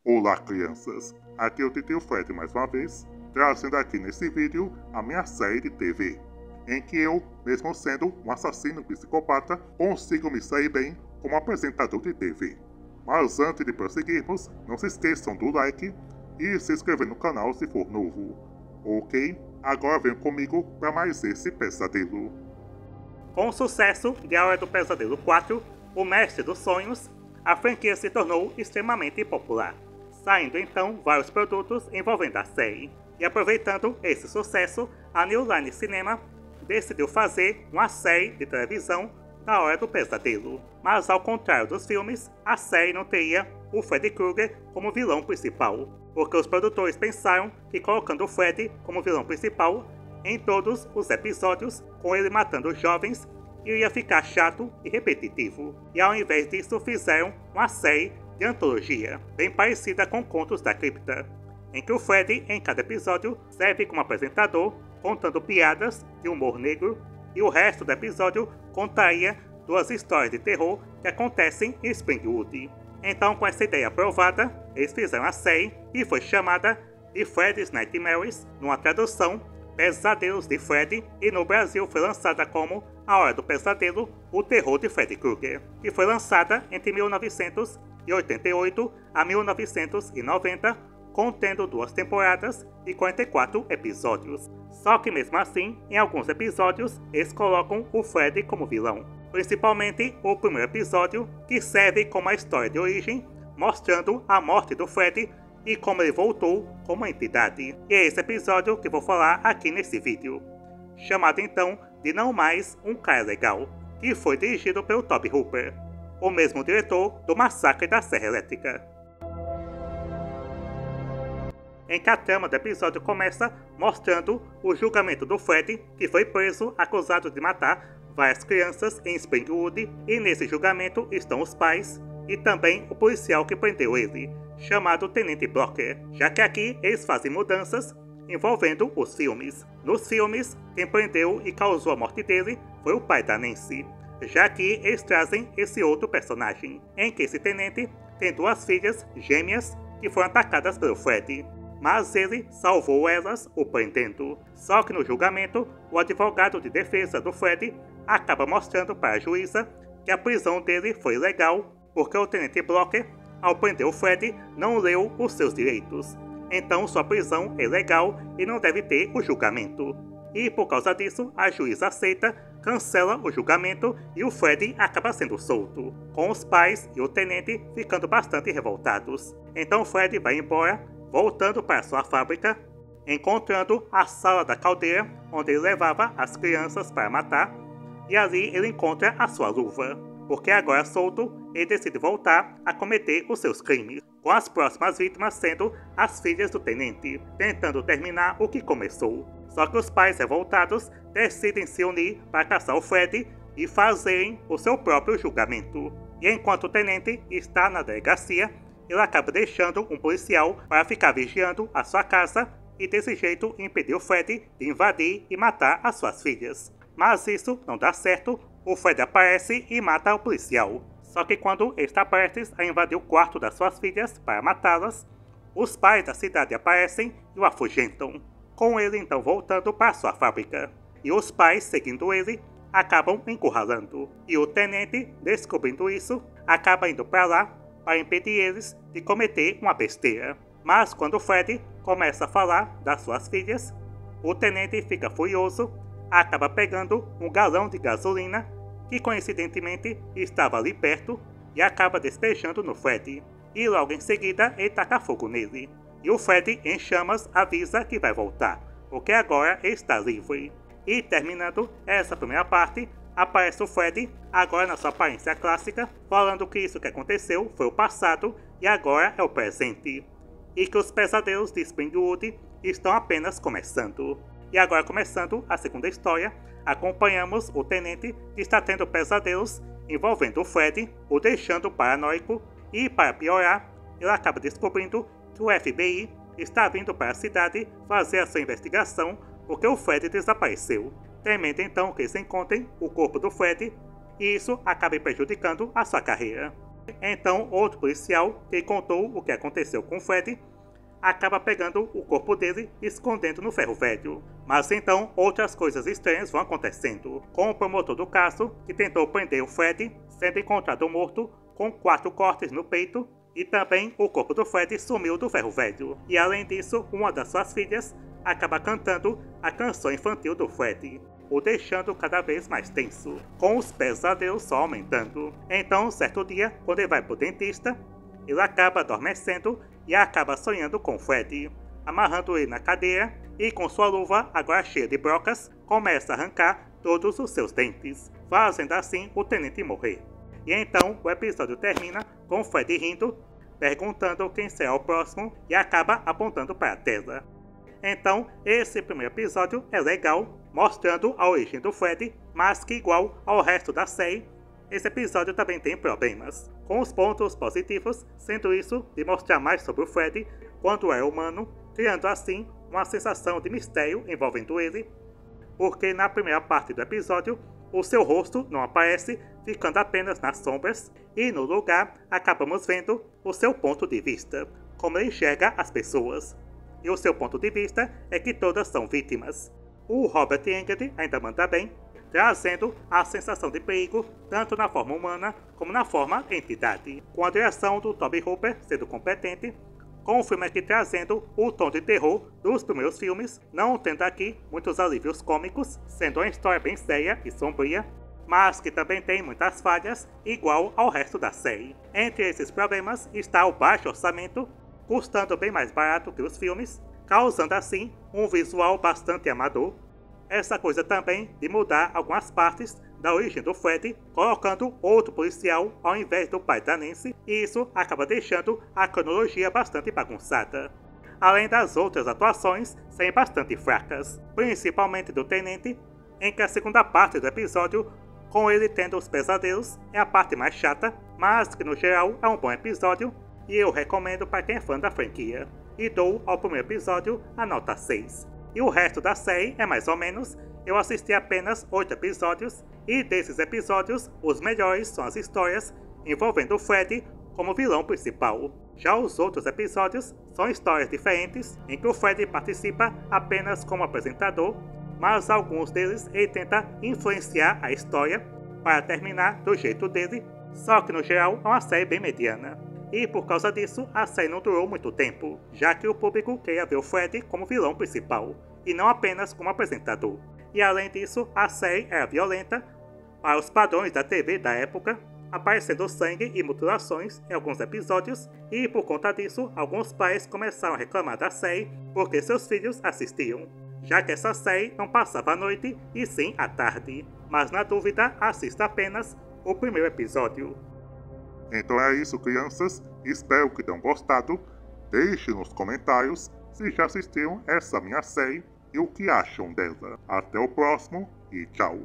Olá crianças, aqui é o Titio Fred mais uma vez, trazendo aqui nesse vídeo a minha série de TV, em que eu, mesmo sendo um assassino psicopata, consigo me sair bem como apresentador de TV. Mas antes de prosseguirmos, não se esqueçam do like e se inscrever no canal se for novo. Ok? Agora venham comigo para mais esse pesadelo. Com o sucesso de A Hora do Pesadelo 4, O Mestre dos Sonhos, a franquia se tornou extremamente popular, saindo então vários produtos envolvendo a série. E aproveitando esse sucesso, a New Line Cinema decidiu fazer uma série de televisão da Hora do Pesadelo. Mas ao contrário dos filmes, a série não teria o Freddy Krueger como vilão principal, porque os produtores pensaram que colocando o Freddy como vilão principal em todos os episódios, com ele matando os jovens, iria ficar chato e repetitivo. E ao invés disso fizeram uma série de antologia, bem parecida com Contos da Cripta, em que o Freddy, em cada episódio, serve como apresentador, contando piadas de humor negro, e o resto do episódio contaria duas histórias de terror que acontecem em Springwood. Então, com essa ideia aprovada, eles fizeram a série e foi chamada de Freddy's Nightmares, numa tradução Pesadelos de Freddy, e no Brasil foi lançada como A Hora do Pesadelo, o Terror de Freddy Krueger, que foi lançada entre 1988 a 1990, contendo 2 temporadas e 44 episódios. Só que mesmo assim, em alguns episódios, eles colocam o Freddy como vilão, principalmente o primeiro episódio, que serve como a história de origem, mostrando a morte do Freddy e como ele voltou como entidade. E é esse episódio que vou falar aqui nesse vídeo, chamado então de Não Mais Um Cara Legal, que foi dirigido pelo Tobe Hooper, o mesmo diretor do Massacre da Serra Elétrica. Em que a trama do episódio começa mostrando o julgamento do Freddy, que foi preso acusado de matar várias crianças em Springwood, e nesse julgamento estão os pais e também o policial que prendeu ele, chamado Tenente Blocker, já que aqui eles fazem mudanças envolvendo os filmes. Nos filmes, quem prendeu e causou a morte dele foi o pai da Nancy, já que eles trazem esse outro personagem, em que esse tenente tem 2 filhas gêmeas que foram atacadas pelo Freddy, mas ele salvou elas o prendendo. Só que no julgamento, o advogado de defesa do Freddy acaba mostrando para a juíza que a prisão dele foi ilegal, porque o Tenente Blocker, ao prender o Freddy, não leu os seus direitos. Então sua prisão é legal e não deve ter o julgamento. E por causa disso, a juíza aceita, cancela o julgamento e o Freddy acaba sendo solto, com os pais e o tenente ficando bastante revoltados. Então o Freddy vai embora, voltando para sua fábrica, encontrando a sala da caldeira, onde ele levava as crianças para matar, e ali ele encontra a sua luva, porque agora solto, ele decide voltar a cometer os seus crimes, com as próximas vítimas sendo as filhas do tenente, tentando terminar o que começou. Só que os pais revoltados decidem se unir para caçar o Freddy e fazerem o seu próprio julgamento. E enquanto o tenente está na delegacia, ele acaba deixando um policial para ficar vigiando a sua casa e desse jeito impedir o Freddy de invadir e matar as suas filhas. Mas isso não dá certo, o Freddy aparece e mata o policial. Só que quando ele está prestes a invadir o quarto das suas filhas para matá-las, os pais da cidade aparecem e o afugentam, com ele então voltando para sua fábrica. E os pais, seguindo ele, acabam encurralando. E o tenente, descobrindo isso, acaba indo para lá para impedir eles de cometer uma besteira. Mas quando Freddy começa a falar das suas filhas, o tenente fica furioso, acaba pegando um galão de gasolina que coincidentemente estava ali perto e acaba despejando no Freddy. E logo em seguida ele taca fogo nele. E o Freddy, em chamas, avisa que vai voltar, porque agora ele está livre. E terminando essa primeira parte, aparece o Freddy, agora na sua aparência clássica, falando que isso que aconteceu foi o passado e agora é o presente, e que os pesadelos de Springwood estão apenas começando. E agora, começando a segunda história, acompanhamos o tenente que está tendo pesadelos envolvendo o Freddy, o deixando paranoico, e para piorar, ele acaba descobrindo que o FBI está vindo para a cidade fazer a sua investigação porque o Freddy desapareceu, temendo então que eles encontrem o corpo do Freddy, e isso acaba prejudicando a sua carreira. Então, outro policial que contou o que aconteceu com Fred acaba pegando o corpo dele e escondendo no ferro velho. Mas então, outras coisas estranhas vão acontecendo, com o promotor do caso, que tentou prender o Fred, sendo encontrado morto com 4 cortes no peito, e também o corpo do Fred sumiu do ferro velho. E além disso, uma das suas filhas acaba cantando a canção infantil do Fred, o deixando cada vez mais tenso, com os pesadelos só aumentando. Então, certo dia, quando ele vai pro dentista, ele acaba adormecendo e acaba sonhando com Fred, amarrando ele na cadeira e com sua luva, agora cheia de brocas, começa a arrancar todos os seus dentes, fazendo assim o tenente morrer. E então o episódio termina com Fred rindo, perguntando quem será o próximo e acaba apontando para a tela. Então, esse primeiro episódio é legal, mostrando a origem do Fred, mas que igual ao resto da série, esse episódio também tem problemas, com os pontos positivos sendo isso de mostrar mais sobre o Fred quando é humano, criando assim uma sensação de mistério envolvendo ele, porque na primeira parte do episódio o seu rosto não aparece, ficando apenas nas sombras, e no lugar acabamos vendo o seu ponto de vista, como ele enxerga as pessoas. E o seu ponto de vista é que todas são vítimas. O Robert Englund ainda manda bem, trazendo a sensação de perigo tanto na forma humana como na forma entidade, com a direção do Tobe Hooper sendo competente, com o filme aqui trazendo o tom de terror dos primeiros filmes, não tendo aqui muitos alívios cômicos, sendo uma história bem séria e sombria, mas que também tem muitas falhas, igual ao resto da série. Entre esses problemas está o baixo orçamento, custando bem mais barato que os filmes, causando assim um visual bastante amador. Essa coisa também de mudar algumas partes da origem do Fred, colocando outro policial ao invés do pai da Nancy, e isso acaba deixando a cronologia bastante bagunçada. Além das outras atuações serem bastante fracas, principalmente do Tenente, em que a segunda parte do episódio, com ele tendo os pesadelos, é a parte mais chata, mas que no geral é um bom episódio, e eu recomendo para quem é fã da franquia, e dou ao primeiro episódio a nota 6. E o resto da série é mais ou menos, eu assisti apenas 8 episódios, e desses episódios, os melhores são as histórias envolvendo o Fred como vilão principal. Já os outros episódios são histórias diferentes, em que o Fred participa apenas como apresentador, mas alguns deles ele tenta influenciar a história para terminar do jeito dele, só que no geral é uma série bem mediana. E por causa disso, a série não durou muito tempo, já que o público queria ver o Fred como vilão principal, e não apenas como apresentador. E além disso, a série era violenta para os padrões da TV da época, aparecendo sangue e mutilações em alguns episódios, e por conta disso, alguns pais começaram a reclamar da série porque seus filhos assistiam, já que essa série não passava à noite e sim à tarde. Mas na dúvida, assista apenas o primeiro episódio. Então é isso, crianças. Espero que tenham gostado. Deixe nos comentários se já assistiram essa minha série e o que acham dela. Até o próximo e tchau!